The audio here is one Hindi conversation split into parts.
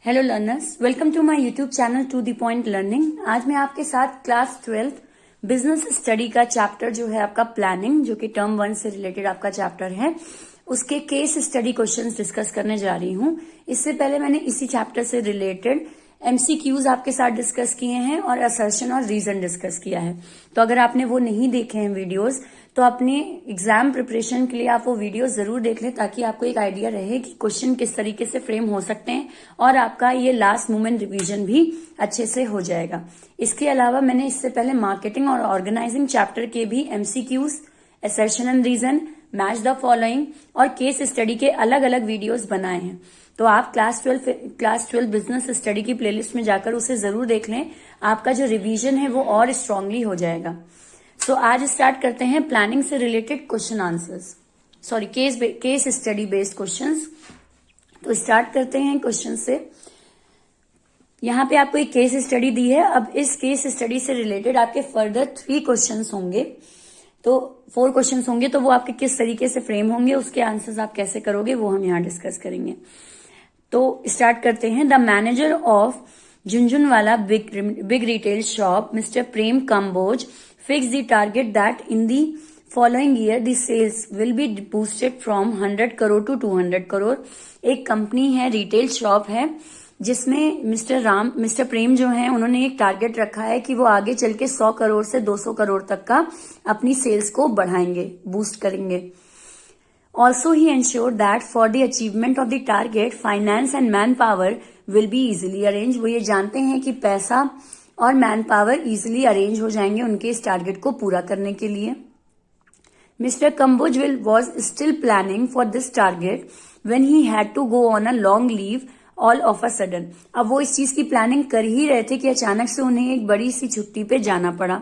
Hello learners, welcome to my YouTube channel to the point learning. आज मैं आपके साथ क्लास 12th बिजनेस स्टडी का चैप्टर जो है आपका प्लानिंग, जो कि टर्म 1 से रिलेटेड आपका चैप्टर है, उसके केस स्टडी क्वेश्चंस डिस्कस करने जा रही हूं। इससे पहले मैंने इसी चैप्टर से रिलेटेड एमसीक्यूज आपके साथ डिस्कस किए हैं और असर्शन और रीजन डिस्कस किया है। तो अगर आपने वो नहीं देखे हैं वीडियोस, तो अपने एग्जाम प्रिपरेशन के लिए आप वो वीडियो जरूर देख लें, ताकि आपको एक आइडिया रहे कि क्वेश्चन किस तरीके से फ्रेम हो सकते हैं और आपका ये लास्ट मोमेंट रिवीजन भी अच्छे से हो जाएगा। इसके अलावा मैंने इससे पहले मार्केटिंग और ऑर्गेनाइजिंग चैप्टर के भी MCQs, assertion and reason, match the following और केस स्टडी के अलग अलग वीडियोस बनाए हैं। तो आप क्लास 12 बिजनेस स्टडी की प्लेलिस्ट में जाकर उसे जरूर देख लें। आपका जो रिवीजन है वो और स्ट्रांगली हो जाएगा। सो आज स्टार्ट करते हैं प्लानिंग से related question answers, sorry case study based questions. तो स्टार्ट करते हैं क्वेश्चन से। यहाँ पे आपको एक केस स्टडी दी है। अब इस केस स्टडी से रिलेटेड आपके फर्दर 3 क्वेश्चंस होंगे, तो 4 क्वेश्चंस होंगे। तो वो आपके किस तरीके से फ्रेम होंगे, उसके आंसर्स आप कैसे करोगे, वो हम यहाँ डिस्कस करेंगे। तो स्टार्ट करते हैं। The manager of Jhunjhunwala big retail shop mister Prem Kamboj fix the target that in the following year the sales will be boosted from 100 crore to 200 crore. एक कंपनी है, रिटेल शॉप है, जिसमें मिस्टर प्रेम जो है, उन्होंने एक टारगेट रखा है कि वो आगे चल के 100 करोड़ से 200 करोड़ तक का अपनी सेल्स को बढ़ाएंगे, बूस्ट करेंगे। Also, he ensured that for the achievement of the target, finance and manpower will be easily arranged. वो ये जानते हैं कि पैसा और मैन पावर इजिली अरेंज हो जाएंगे उनके इस टारगेट को पूरा करने के लिए। Mister Kamboj was still planning for this target when he had to go on a long leave all of a sudden. अब वो इस चीज की प्लानिंग कर ही रहे थे कि अचानक से उन्हें एक बड़ी सी छुट्टी पे जाना पड़ा।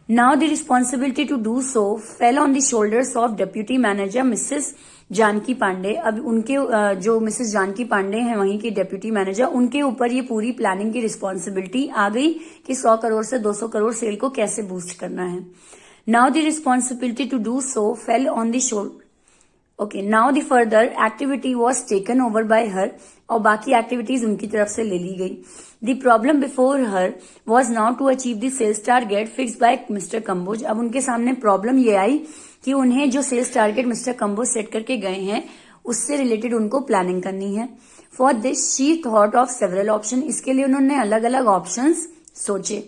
Now the responsibility to do so fell on the shoulders of deputy manager Mrs. Janaki Pandey. अब उनके जो मिसेस जानकी पांडे हैं वहीं की डेप्यूटी मैनेजर, उनके ऊपर ये पूरी प्लानिंग की रिस्पॉन्सिबिलिटी आ गई कि 100 करोड़ से 200 करोड़ सेल को कैसे बूस्ट करना है। Now the responsibility to do so fell on the shoulder. Okay, now the further activity was taken over by her, और बाकी एक्टिविटीज उनकी तरफ से ले ली गई। The problem before her was now to achieve the sales target fixed by Mr. Kamboj. अब उनके सामने प्रॉब्लम ये आई कि उन्हें जो sales target mister Kamboj set करके गए हैं, उससे रिलेटेड उनको प्लानिंग करनी है। For this she thought of several option. इसके लिए उन्होंने अलग अलग ऑप्शंस सोचे।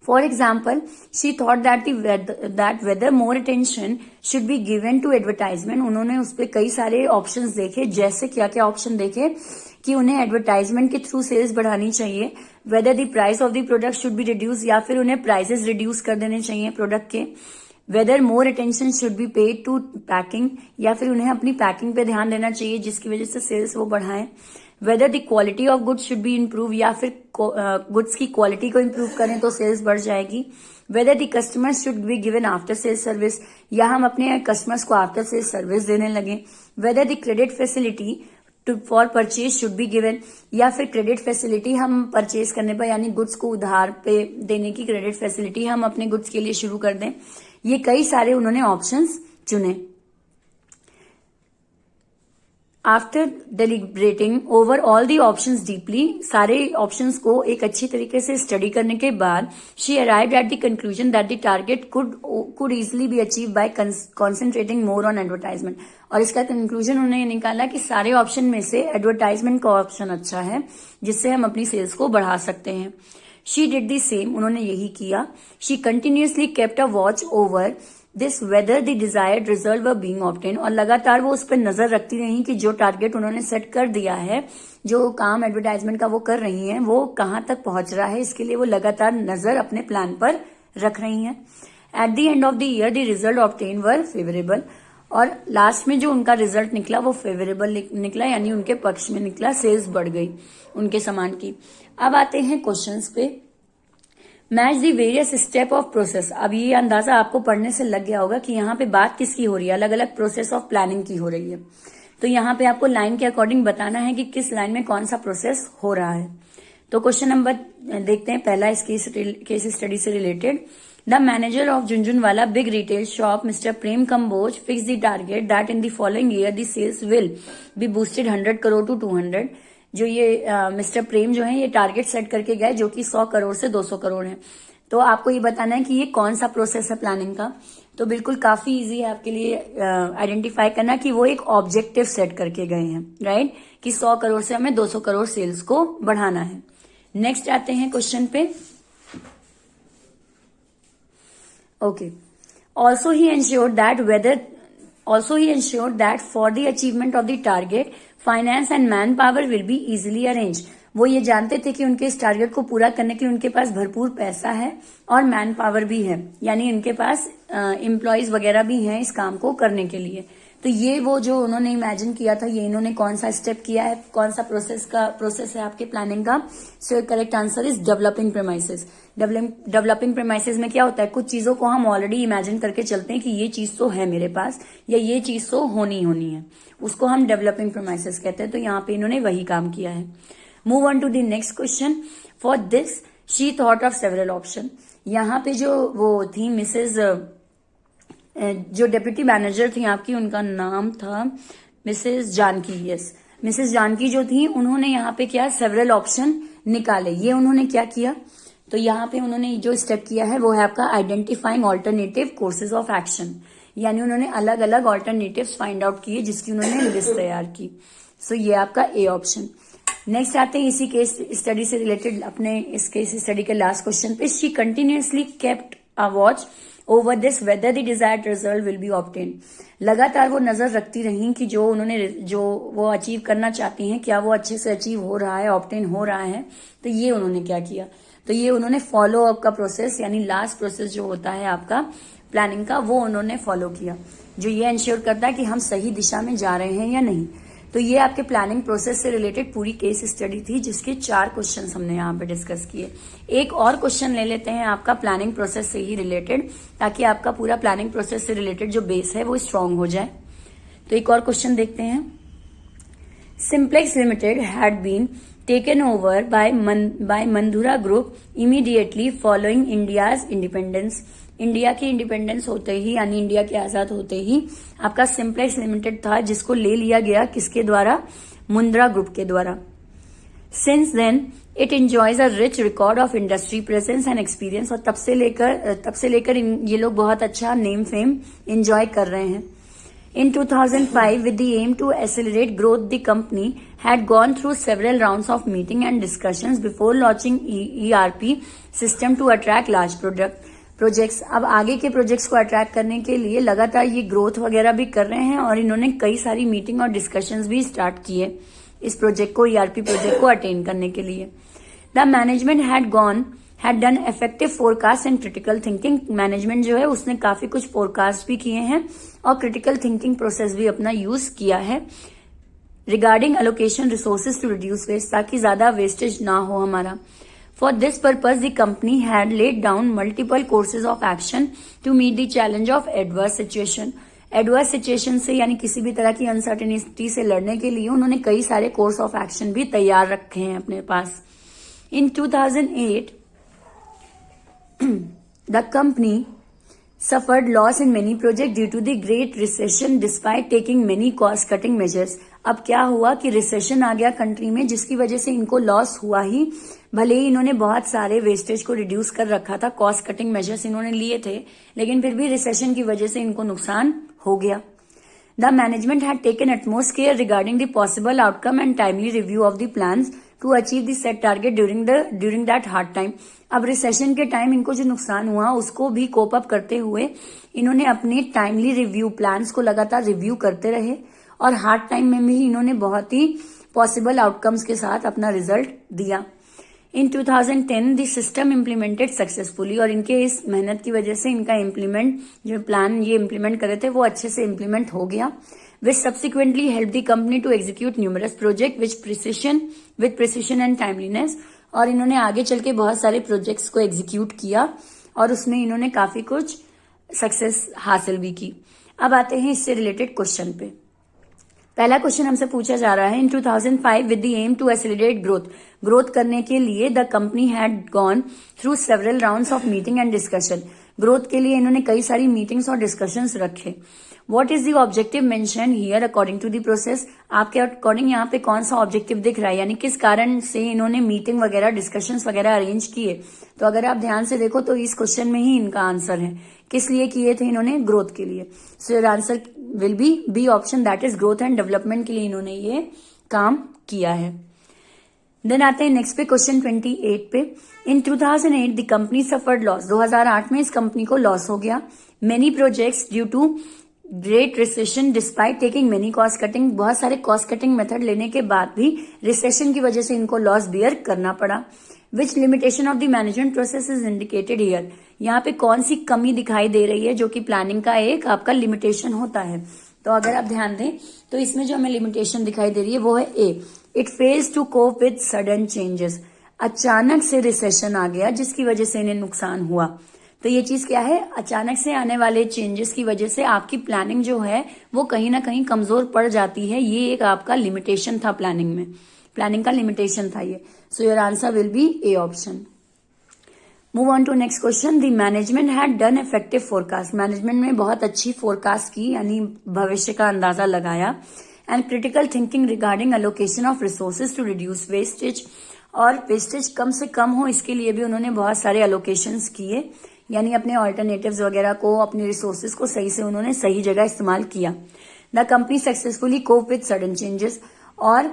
For example, she thought that whether more attention should be given to advertisement. उन्होंने उस पर कई सारे ऑप्शंस देखे। जैसे क्या क्या ऑप्शन देखे कि उन्हें एडवर्टाइजमेंट के थ्रू सेल्स बढ़ानी चाहिए, whether the price of the product should be reduced, या फिर उन्हें प्राइसेस रिड्यूस कर देने चाहिए प्रोडक्ट के, whether more attention should be paid to packing, या फिर उन्हें अपनी पैकिंग पे ध्यान देना चाहिए जिसकी वजह से सेल्स वो बढ़ाएं, whether the quality of goods should be improved, या फिर गुड्स की क्वालिटी को इम्प्रूव करें तो सेल्स बढ़ जाएगी, whether the customers should be given after sales service, या हम अपने कस्टमर्स को आफ्टर सेल्स सर्विस देने लगे, whether the credit facility for purchase should be given, या फिर क्रेडिट फैसिलिटी हम परचेज करने पर, यानी गुड्स को उधार पे देने की क्रेडिट फैसिलिटी हम अपने गुड्स के लिए शुरू कर दें। ये कई सारे उन्होंने ऑप्शंस चुने। After deliberating over all the options deeply, सारे ऑप्शंस को एक अच्छी तरीके से स्टडी करने के बाद, she arrived at the conclusion that the target could easily be achieve by concentrating more on advertisement. और इसका कंक्लूजन उन्होंने निकाला कि सारे ऑप्शन में से एडवर्टाइजमेंट का ऑप्शन अच्छा है, जिससे हम अपनी सेल्स को बढ़ा सकते हैं। शी डिड द सेम, उन्होंने यही किया। She continuously kept a watch over this whether the desired result were being obtain, और लगातार वो उस पर नजर रखती रही कि जो टारगेट उन्होंने सेट कर दिया है, जो काम एडवर्टाइजमेंट का वो कर रही हैं, वो कहाँ तक पहुंच रहा है। इसके लिए वो लगातार नजर अपने प्लान पर रख रही हैं। At the end of the year the result obtain were favourable, और लास्ट में जो उनका रिजल्ट निकला वो फेवरेबल निकला, यानी उनके पक्ष में निकला, सेल्स बढ़ गई उनके सामान की। अब आते हैं क्वेश्चंस पे। Match the various step of process. अब ये अंदाजा आपको पढ़ने से लग गया होगा कि यहाँ पे बात किसकी हो रही है, अलग अलग प्रोसेस ऑफ प्लानिंग की हो रही है। तो यहाँ पे आपको लाइन के अकॉर्डिंग बताना है कि किस लाइन में कौन सा प्रोसेस हो रहा है। तो क्वेश्चन नंबर देखते हैं, पहला इस केस स्टडी से related. The manager of Junjunwala big retail shop, Mr. Prem Kamboj, fixed the target that in the following year the sales will be boosted 100 crore to 200. जो ये मिस्टर प्रेम जो है ये टारगेट सेट करके गए जो कि 100 करोड़ से 200 करोड़ है। तो आपको ये बताना है कि ये कौन सा प्रोसेस है प्लानिंग का। तो बिल्कुल काफी इजी है आपके लिए आइडेंटिफाई करना कि वो एक ऑब्जेक्टिव सेट करके गए हैं, राइट, कि 100 करोड़ से हमें 200 करोड़ सेल्स को बढ़ाना है। नेक्स्ट आते हैं क्वेश्चन पे। Okay, also he ensured that for the achievement of the target, finance and manpower will be easily arranged. वो ये जानते थे कि उनके इस टारगेट को पूरा करने के लिए उनके पास भरपूर पैसा है और मैन पावर भी है, यानी उनके पास एम्प्लॉयज वगैरह भी हैं इस काम को करने के लिए। तो ये वो जो उन्होंने इमेजिन किया था, ये इन्होंने कौन सा स्टेप किया है, कौन सा प्रोसेस है आपके प्लानिंग का। So correct answer is developing premises. Developing premises में क्या होता है, कुछ चीजों को हम ऑलरेडी इमेजिन करके चलते हैं कि ये चीज तो है मेरे पास या ये चीज तो होनी है, उसको हम डेवलपिंग प्रेमाइसेस कहते हैं। तो यहाँ पे इन्होंने वही काम किया है। Move on to the next question. For this she thought of several option. यहाँ पे जो वो थी मिसेज, जो डेप्यूटी मैनेजर थी आपकी, उनका नाम था Mrs Janaki. Yes, Mrs Janaki जो थी उन्होंने यहाँ पे क्या सेवरल ऑप्शन निकाले। ये उन्होंने क्या किया, तो यहाँ पे उन्होंने जो स्टेप किया है वो है आपका identifying alternative courses of action, यानी उन्होंने अलग अलग ऑल्टरनेटिव्स फाइंड आउट किए जिसकी उन्होंने लिस्ट तैयार की। सो ये आपका ए ऑप्शन। नेक्स्ट आते हैं इसी केस स्टडी से रिलेटेड अपने इस केस स्टडी के लास्ट क्वेश्चन पे। She continuously kept a watch over this whether the desired result will be obtain. लगातार वो नजर रखती रही कि जो वो अचीव करना चाहती हैं क्या वो अच्छे से अचीव हो रहा है, ऑब्टेन हो रहा है। तो ये उन्होंने क्या किया, तो ये उन्होंने फॉलो अप का प्रोसेस, यानी लास्ट प्रोसेस जो होता है आपका प्लानिंग का, वो उन्होंने फॉलो किया, जो ये इंश्योर करता है कि हम सही दिशा में जा रहे हैं या नहीं। तो ये आपके प्लानिंग प्रोसेस से रिलेटेड पूरी केस स्टडी थी जिसके 4 क्वेश्चन हमने यहाँ पे डिस्कस किए। एक और क्वेश्चन ले लेते हैं आपका प्लानिंग प्रोसेस से ही रिलेटेड, ताकि आपका पूरा प्लानिंग प्रोसेस से रिलेटेड जो बेस है वो स्ट्रांग हो जाए। तो एक और क्वेश्चन देखते हैं। Simplex limited had been taken over by Mandura Group immediately following India's independence. India की इंडिपेंडेंस होते ही, यानी इंडिया के आजाद होते ही आपका सिंप्लेक्स लिमिटेड था जिसको ले लिया गया किसके द्वारा, मुंद्रा ग्रुप के द्वारा। Since then it enjoys a rich record of industry presence and experience. और तब से लेकर ये लोग बहुत अच्छा नेम फेम एंजॉय कर रहे हैं। In 2005, with the aim to accelerate growth, the company had gone through several rounds of meeting and discussions before launching ERP system to attract large projects. अब आगे के प्रोजेक्ट्स को अट्रैक्ट करने के लिए लगातार ये ग्रोथ वगैरह भी कर रहे हैं और इन्होंने कई सारी मीटिंग और डिस्कशंस भी स्टार्ट किए इस प्रोजेक्ट को, ERP प्रोजेक्ट को अटेन करने के लिए। The management had done effective forecast and critical thinking. Management जो है उसने काफी कुछ फोरकास्ट भी किए हैं और क्रिटिकल थिंकिंग प्रोसेस भी अपना यूज किया है regarding allocation resources to reduce waste, ताकि ज्यादा वेस्टेज ना हो हमारा। For this purpose the company had laid down multiple courses of action to meet the challenge of adverse situation. Adverse situation से, यानी किसी भी तरह की अनसर्टेनिटी से लड़ने के लिए उन्होंने कई सारे कोर्स ऑफ एक्शन भी तैयार रखे हैं अपने पास। इन 2008 the company suffered loss in many projects due to the great recession despite taking many cost cutting measures. अब क्या हुआ कि रिसेशन आ गया कंट्री में, जिसकी वजह से इनको लॉस हुआ ही, भले ही इन्होंने बहुत सारे वेस्टेज को रिड्यूस कर रखा था, कॉस्ट कटिंग मेजर्स इन्होंने लिए थे, लेकिन फिर भी रिसेशन की वजह से इनको नुकसान हो गया। The management had taken utmost care regarding the possible outcome and timely review of the plans to achieve the set target during that hard time. अब रिसेशन के टाइम इनको जो नुकसान हुआ उसको भी कोप अप करते हुए इन्होंने अपने टाइमली रिव्यू प्लान्स को लगातार रिव्यू करते रहे और हार्ड टाइम में भी इन्होंने बहुत ही पॉसिबल आउटकम्स के साथ अपना रिजल्ट दिया। इन 2010 द सिस्टम इम्प्लीमेंटेड सक्सेसफुली, और इनके इस मेहनत की वजह से इनका जो प्लान ये इम्प्लीमेंट करे थे वो अच्छे से इम्प्लीमेंट हो गया। Which subsequently help the company to execute numerous project with precision and timeliness. और इन्होंने आगे चल के बहुत सारे प्रोजेक्ट्स को एग्जीक्यूट किया और उसमें इन्होंने काफी कुछ सक्सेस हासिल भी की। अब आते हैं इससे रिलेटेड क्वेश्चन पे। पहला क्वेश्चन हमसे पूछा जा रहा है, in 2005 with the aim to accelerate growth करने के लिए the company had gone through several rounds of meeting and discussion. Growth के लिए इन्होंने कई सारी मीटिंग्स और डिस्कशंस रखे। What is the objective mention here according to the process, आपके अकॉर्डिंग यहाँ पे कौन सा ऑब्जेक्टिव दिख रहा है, यानी किस कारण से इन्होंने मीटिंग वगैरह डिस्कशंस वगैरह अरेंज किए। तो अगर आप ध्यान से देखो तो इस क्वेश्चन में ही इनका आंसर है, किस लिए किए थे इन्होंने, ग्रोथ के लिए। सो your answer will B option, that is growth and development के लिए इन्होंने ये काम किया है। देन आते हैं नेक्स्ट पे क्वेश्चन 28 पे। In 2008 the company suffered loss, 2008 में इस कंपनी को लॉस हो गया। Many projects due to great recession despite taking many cost cutting, बहुत सारे कॉस्ट कटिंग मेथड लेने के बाद भी रिसेशन की वजह से इनको लॉस बियर करना पड़ा। Which limitation of the management process is indicated here, यहाँ पे कौन सी कमी दिखाई दे रही है जो कि प्लानिंग का एक आपका लिमिटेशन होता है। तो अगर आप ध्यान दें तो इसमें जो हमें लिमिटेशन दिखाई दे रही है वो है A, it fails to cope with sudden changes, अचानक से रिसेशन आ गया जिसकी वजह से इन्हें नुकसान हुआ। तो ये चीज क्या है, अचानक से आने वाले चेंजेस की वजह से आपकी प्लानिंग जो है वो कहीं ना कहीं कमजोर पड़ जाती है। ये एक आपका लिमिटेशन था प्लानिंग में, प्लानिंग का लिमिटेशन था ये। So your answer will be A option. Move on to next question. The management had done effective forecast, management ने बहुत अच्छी फोरकास्ट की यानी भविष्य का अंदाजा लगाया। And critical thinking regarding allocation of resources to reduce wastage, और वेस्टेज कम से कम हो इसके लिए भी उन्होंने बहुत सारे अलोकेशंस किए, यानी अपने ऑल्टरनेटिव्स वगैरह को, अपने रिसोर्सेज को सही से उन्होंने सही जगह इस्तेमाल किया। The company successfully cope with sudden changes, और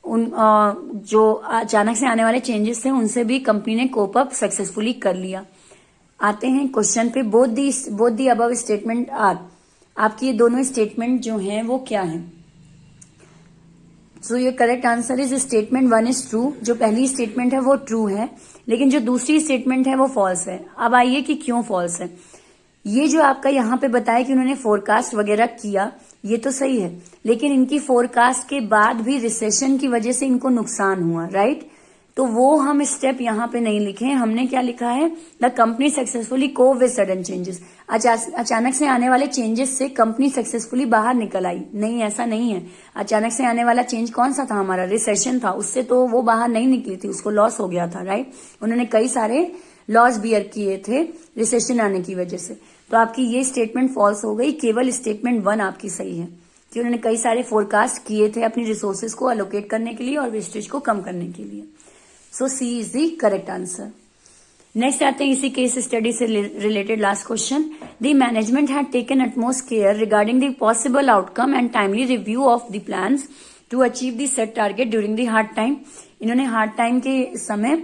उन जो अचानक से आने वाले चेंजेस थे उनसे भी कंपनी ने कोप अप सक्सेसफुली कर लिया। आते हैं क्वेश्चन पे। Both the above statement are, आपकी ये दोनों स्टेटमेंट जो हैं वो क्या हैं। So your correct answer is statement 1 is true, जो पहली स्टेटमेंट है वो ट्रू है, लेकिन जो दूसरी स्टेटमेंट है वो फॉल्स है। अब आइए कि क्यों फॉल्स है। ये जो आपका यहाँ पे बताया कि उन्होंने फोरकास्ट वगैरह किया, ये तो सही है, लेकिन इनकी फोरकास्ट के बाद भी रिसेशन की वजह से इनको नुकसान हुआ, राइट। तो वो हम स्टेप यहाँ पे नहीं लिखे हैं, हमने क्या लिखा है, the company successfully cope with sudden changes, अचानक से आने वाले चेंजेस से कंपनी सक्सेसफुली बाहर निकल आई। नहीं, ऐसा नहीं है। अचानक से आने वाला चेंज कौन सा था, हमारा रिसेशन था, उससे तो वो बाहर नहीं निकली थी, उसको लॉस हो गया था, राइट। उन्होंने कई सारे लॉस बियर किए थे रिसेशन आने की वजह से। तो आपकी ये स्टेटमेंट फॉल्स हो गई, केवल स्टेटमेंट 1 आपकी सही है कि उन्होंने कई सारे फोरकास्ट किए थे अपनी रिसोर्सेज को अलोकेट करने के लिए और वेस्टेज को कम करने के लिए। So C is the correct answer. Next आते हैं इसी केस स्टडी से related last question. The management had taken utmost care regarding the possible outcome and timely review of the plans to achieve the set target during the hard time. इन्होंने हार्ड टाइम के समय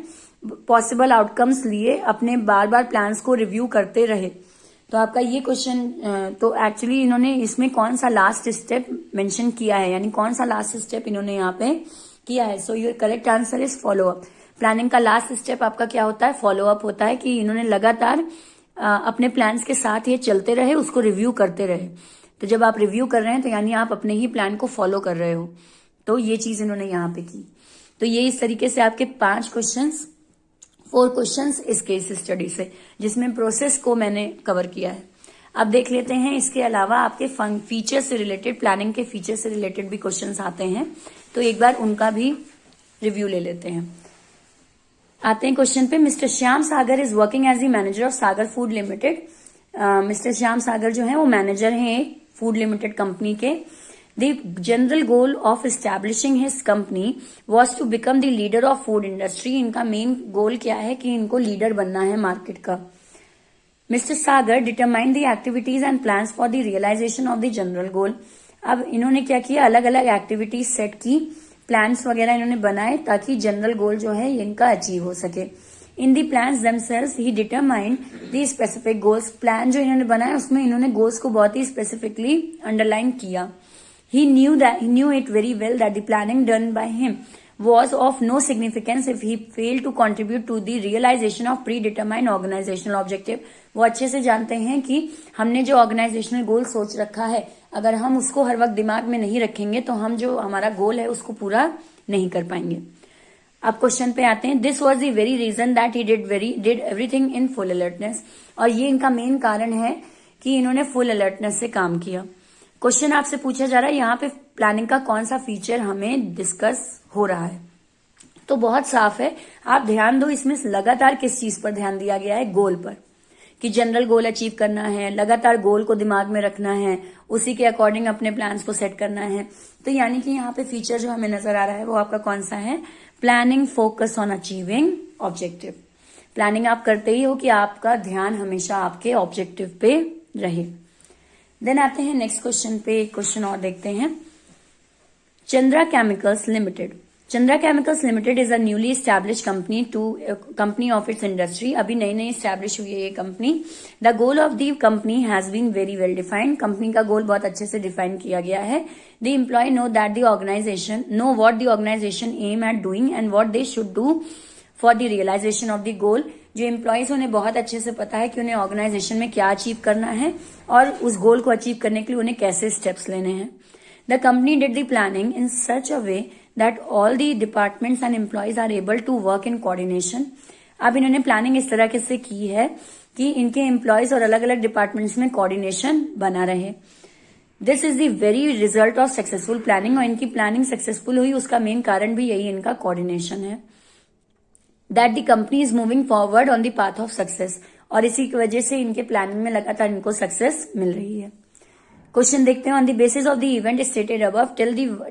पॉसिबल आउटकम्स लिए, अपने बार बार प्लान्स को रिव्यू करते रहे। तो आपका ये क्वेश्चन, तो एक्चुअली इन्होंने इसमें कौन सा लास्ट स्टेप मेंशन किया है, यानी कौन सा लास्ट स्टेप इन्होंने यहाँ पे किया है। सो your correct answer is follow up. Planning का लास्ट स्टेप आपका क्या होता है, फॉलो अप होता है, कि इन्होंने लगातार अपने प्लान्स के साथ ये चलते रहे, उसको रिव्यू करते रहे। तो जब आप रिव्यू कर रहे हैं तो यानी आप अपने ही प्लान को फॉलो कर रहे हो। तो ये चीज इन्होंने यहाँ पे की। तो ये इस तरीके से आपके 4 क्वेश्चंस इस केस स्टडी से, जिसमें प्रोसेस को मैंने कवर किया है। अब देख लेते हैं इसके अलावा आपके फीचर से रिलेटेड, प्लानिंग के फीचर से रिलेटेड भी क्वेश्चंस आते हैं, तो एक बार उनका भी रिव्यू ले लेते हैं। आते हैं क्वेश्चन पे। Mister Shyam Sagar is working as the manager of Sagar food limited. Mister Shyam Sagar जो है वो मैनेजर हैं एक फूड लिमिटेड कंपनी के। The general goal of establishing his company was to become the leader of food industry. इनका मेन गोल क्या है कि इनको लीडर बनना है मार्केट का। Mr. Sagar determined the activities and plans for the realization of the general goal. अब इन्होंने क्या किया, अलग अलग एक्टिविटीज सेट की, प्लान्स वगैरह इन्होंने बनाए ताकि जनरल गोल जो है इनका अचीव हो सके। In the plans themselves he determined the specific goals. प्लान जो इन्होंने बनाया उसमें इन्होंने गोल्स को बहुत ही स्पेसिफिकली अंडरलाइन किया। He knew it very well that the planning done by him was of no significance if he failed to contribute to the realization of predetermined organizational objective. वो अच्छे से जानते हैं कि हमने जो ऑर्गेनाइजेशनल गोल सोच रखा है, अगर हम उसको हर वक्त दिमाग में नहीं रखेंगे तो हम जो हमारा गोल है उसको पूरा नहीं कर पाएंगे। अब क्वेश्चन पे आते हैं। This was the very reason that he did everything in full alertness. और ये इनका मेन कारण है कि इन्होंने फुल अलर्टनेस से काम किया। क्वेश्चन आपसे पूछा जा रहा है यहाँ पे प्लानिंग का कौन सा फीचर हमें डिस्कस हो रहा है, तो बहुत साफ है। आप ध्यान दो, इसमें लगातार किस चीज पर ध्यान दिया गया है, गोल पर, कि जनरल गोल अचीव करना है, लगातार गोल को दिमाग में रखना है, उसी के अकॉर्डिंग अपने प्लान्स को सेट करना है। तो यानी कि यहाँ पे फीचर जो हमें नजर आ रहा है वो आपका कौन सा है, planning focus on achieving objective. Planning आप करते ही हो कि आपका ध्यान हमेशा आपके ऑब्जेक्टिव पे रहे। देन आते हैं नेक्स्ट क्वेश्चन पे, एक क्वेश्चन और देखते हैं। Chandra Chemicals Limited, Chandra Chemicals Limited is a newly establish company of its industry. अभी नई नई एस्टैब्लिश हुई है ये company. The goal of the company has been very well defined. Company का गोल बहुत अच्छे से डिफाइन किया गया है। The employ know that the organization know what the organization aim at doing and what they should do for the realization of the गोल। जो एम्प्लॉयज उन्हें बहुत अच्छे से पता है कि उन्हें ऑर्गेनाइजेशन में क्या अचीव करना है और उस गोल को अचीव करने के लिए उन्हें कैसे स्टेप्स लेने हैं। The company did the planning in such a way that all the departments and employees are able to work in coordination. अब इन्होंने प्लानिंग इस तरह से की है कि इनके एम्प्लॉयज और अलग अलग डिपार्टमेंट्स में कोऑर्डिनेशन बना रहे। This is the very result of successful planning. और इनकी प्लानिंग सक्सेसफुल हुई उसका मेन कारण भी यही इनका कोऑर्डिनेशन है। That the company is moving forward on the path of success. और इसी की वजह से इनके प्लानिंग में लगातार इनको सक्सेस मिल रही है। क्वेश्चन देखते हैं। On the basis of the event stated above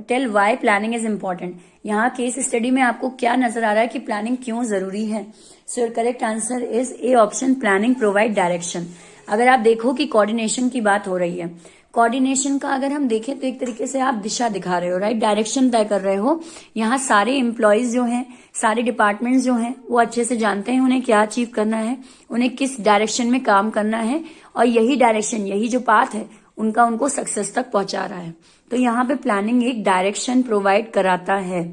tell why planning is important. यहाँ केस स्टडी में आपको क्या नजर आ रहा है कि प्लानिंग क्यों जरूरी है। सो your correct answer is A option, planning provide direction. अगर आप देखो कि कोऑर्डिनेशन की बात हो रही है, कोऑर्डिनेशन का अगर हम देखें तो एक तरीके से आप दिशा दिखा रहे हो, राइट, डायरेक्शन तय कर रहे हो। यहाँ सारे एम्प्लॉयज जो हैं, सारे डिपार्टमेंट्स जो हैं वो अच्छे से जानते हैं उन्हें क्या अचीव करना है, उन्हें किस डायरेक्शन में काम करना है, और यही डायरेक्शन, यही जो पाथ है उनको सक्सेस तक पहुंचा रहा है। तो यहाँ पे प्लानिंग एक डायरेक्शन प्रोवाइड कराता है।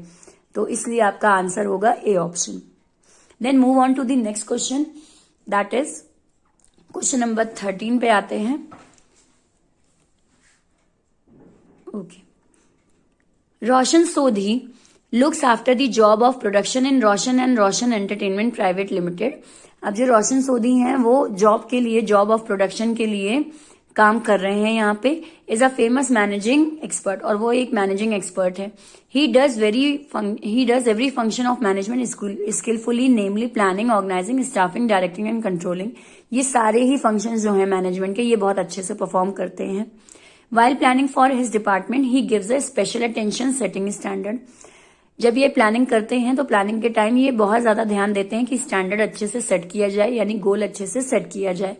तो इसलिए आपका आंसर होगा A option. Then move on to the next question, that is question number 13 पे आते हैं। Okay, Roshan Sodhi looks after the job of production in Roshan and Roshan Entertainment Private Limited. अब जो रोशन सोधी हैं वो जॉब के लिए, जॉब ऑफ प्रोडक्शन के लिए काम कर रहे हैं। यहाँ पे is a famous managing expert, और वो एक मैनेजिंग एक्सपर्ट है। He does every function of management skilfully, namely planning, organising, staffing, directing and controlling. ये सारे ही फंक्शंस जो हैं मैनेजमेंट के, ये बहुत अच्छे से परफॉर्म करते हैं। While planning for his department he gives a special attention setting standard. जब ये प्लानिंग करते हैं तो प्लानिंग के टाइम ये बहुत ज्यादा ध्यान देते हैं कि स्टैंडर्ड अच्छे से सेट किया जाए, यानी गोल अच्छे से सेट किया जाए।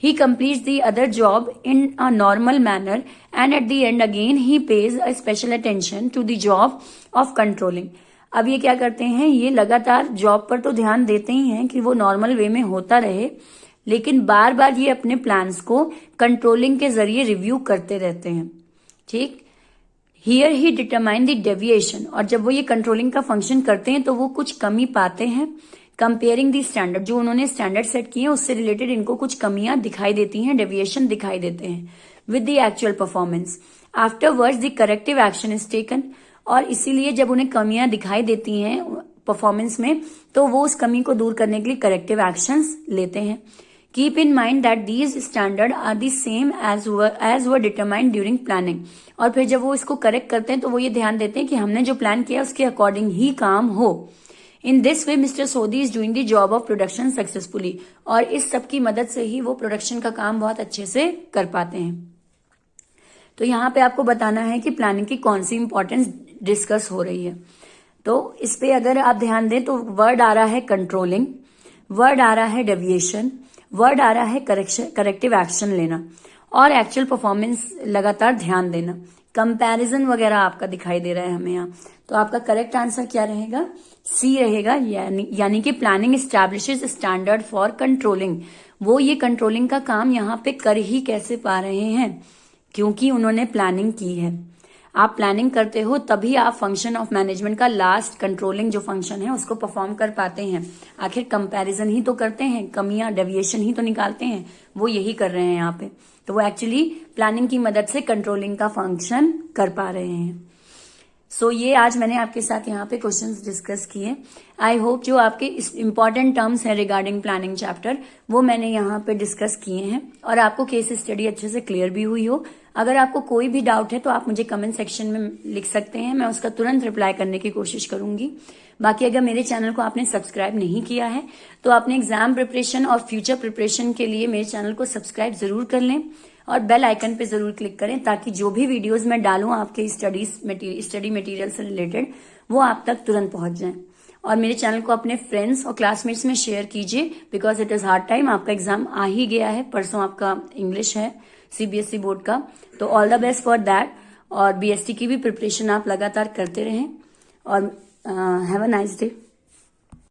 He completes the other job in a normal manner and at the end again he pays a special attention to the job of controlling. अब ये क्या करते हैं, ये लगातार जॉब पर तो ध्यान देते ही हैं कि वो नॉर्मल वे में होता रहे, लेकिन बार बार ये अपने प्लान्स को कंट्रोलिंग के जरिए रिव्यू करते रहते हैं। ठीक, here he determine the deviation. और जब वो ये कंट्रोलिंग का फंक्शन करते हैं तो वो कुछ कमी पाते हैं। कंपेयरिंग दी स्टैंडर्ड, जो उन्होंने स्टैंडर्ड सेट किए उससे रिलेटेड इनको कुछ कमियां दिखाई देती हैं, डेविएशन दिखाई देते हैं with the actual performance. Afterwards the corrective action is taken. और इसीलिए जब उन्हें कमियां दिखाई देती हैं परफॉर्मेंस में तो वो उस कमी को दूर करने के लिए करेक्टिव एक्शंस लेते हैं। Keep in mind that these standard are the same as were determined during planning. और फिर जब वो इसको करेक्ट करते हैं तो वो ये ध्यान देते हैं कि हमने जो प्लान किया उसके अकॉर्डिंग ही काम हो। इन दिस वे मिस्टर सोधी is doing the job of production successfully. और इस सब की मदद से ही वो प्रोडक्शन का काम बहुत अच्छे से कर पाते हैं। तो यहाँ पे आपको बताना है कि प्लानिंग की कौन सी इंपॉर्टेंस डिस्कस हो रही है। तो इस पे अगर आप ध्यान दें तो वर्ड आ रहा है कंट्रोलिंग, वर्ड आ रहा है डेविएशन, वर्ड आ रहा है करेक्टिव एक्शन लेना, और एक्चुअल परफॉर्मेंस लगातार ध्यान देना। कंपैरिजन वगैरह आपका दिखाई दे रहा है हमें यहाँ। तो आपका करेक्ट आंसर क्या रहेगा, सी रहेगा। यानी कि planning establishes standard for controlling. वो ये कंट्रोलिंग का काम यहाँ पे कर ही कैसे पा रहे हैं, क्योंकि उन्होंने प्लानिंग की है। आप प्लानिंग करते हो तभी आप फंक्शन ऑफ मैनेजमेंट का लास्ट कंट्रोलिंग जो फंक्शन है उसको परफॉर्म कर पाते हैं। आखिर कंपैरिजन ही तो करते हैं, कमियां, डेविएशन ही तो निकालते हैं, वो यही कर रहे हैं यहाँ पे। तो वो एक्चुअली प्लानिंग की मदद से कंट्रोलिंग का फंक्शन कर पा रहे हैं। सो ये आज मैंने आपके साथ यहाँ पे क्वेश्चंस डिस्कस किए। आई होप जो आपके इंपॉर्टेंट टर्म्स हैं रिगार्डिंग प्लानिंग चैप्टर वो मैंने यहाँ पे डिस्कस किए हैं और आपको केस स्टडी अच्छे से क्लियर भी हुई हो। अगर आपको कोई भी डाउट है तो आप मुझे कमेंट सेक्शन में लिख सकते हैं, मैं उसका तुरंत रिप्लाई करने की कोशिश करूंगी। बाकी अगर मेरे चैनल को आपने सब्सक्राइब नहीं किया है तो अपने एग्जाम प्रिपरेशन और फ्यूचर प्रिपरेशन के लिए मेरे चैनल को सब्सक्राइब जरूर कर लें और बेल आइकन पे जरूर क्लिक करें, ताकि जो भी वीडियोस मैं डालूं आपके स्टडी मटेरियल से रिलेटेड वो आप तक तुरंत पहुंच जाएं। और मेरे चैनल को अपने फ्रेंड्स और क्लासमेट्स में शेयर कीजिए, because it is hard time. आपका एग्जाम आ ही गया है, परसों आपका इंग्लिश है सीबीएसई बोर्ड का, तो all the best for that. और बीएसटी की भी प्रिपरेशन आप लगातार करते रहें और हैव अ नाइस डे।